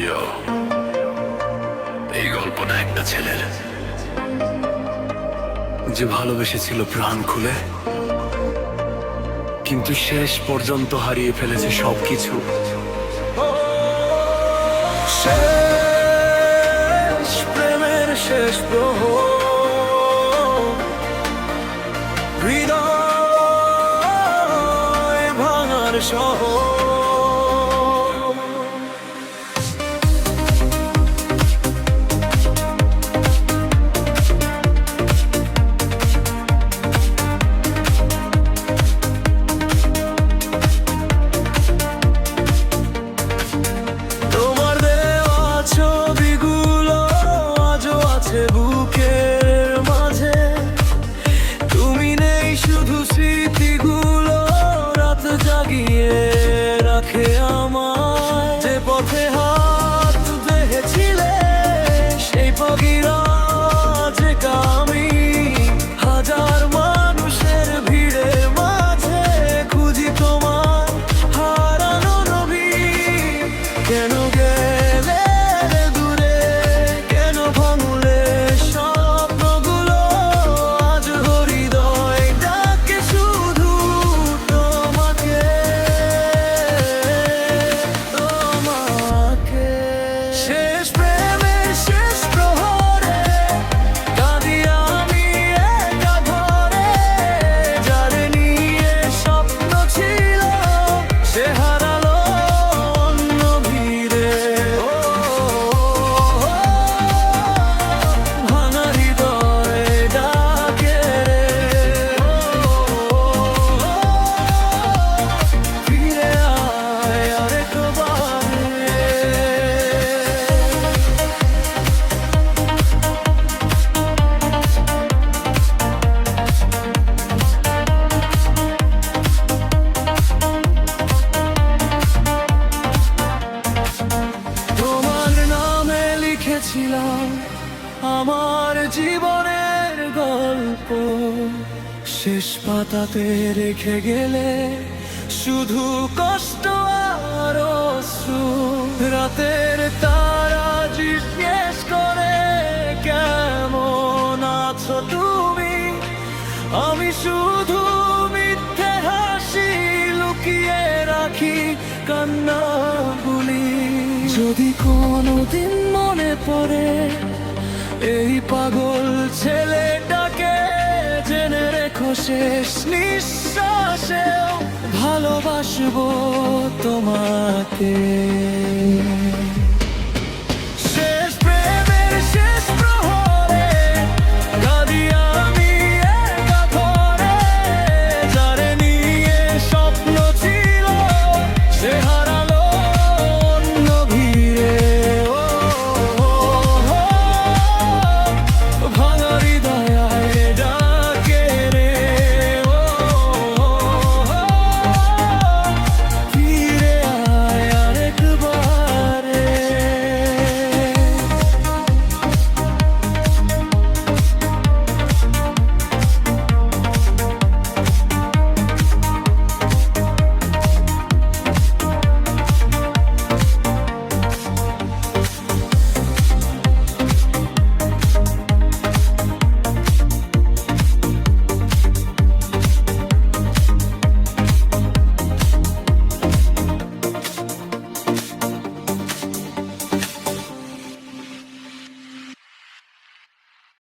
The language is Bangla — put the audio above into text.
রোমিও, এই গল্পটা একটা ছেলের যে ভালোবেসেছিল প্রাণ খুলে, কিন্তু শেষ পর্যন্ত হারিয়ে ফেলেছে সবকিছু। শেষ প্রেমের শেষ প্রহর, হৃদয় ভাঙার শহর। বুকের মাঝে তুমি নেই, শুধু স্মৃতিগুলো রাত জাগিয়ে রাখে আমায়। যে পথে হাত বেঁধেছিলে সেই পগিরা যে আমি হাজার মানুষের ভিড়ের মাঝে খুঁজি তোমার হারানো নবী। কেন গেলে দূরে, কেন ভাঙলে আমার জীবনের গল্প। শেষ পাতাতে রেখে গেলে শুধু কষ্ট আর অশ্রু। রাতের তারা জিজ্ঞেস করে কেমন আছো তুমি, আমি শুধু মিথ্যে হাসি লুকিয়ে রাখি কান্নাগুলি। যদি কোনোদিন মনে পড়ে এই পাগল ছেলেটাকে, জেনে রেখো শেষ নিঃশ্বাসেও ভালোবাসবো তোমাকে।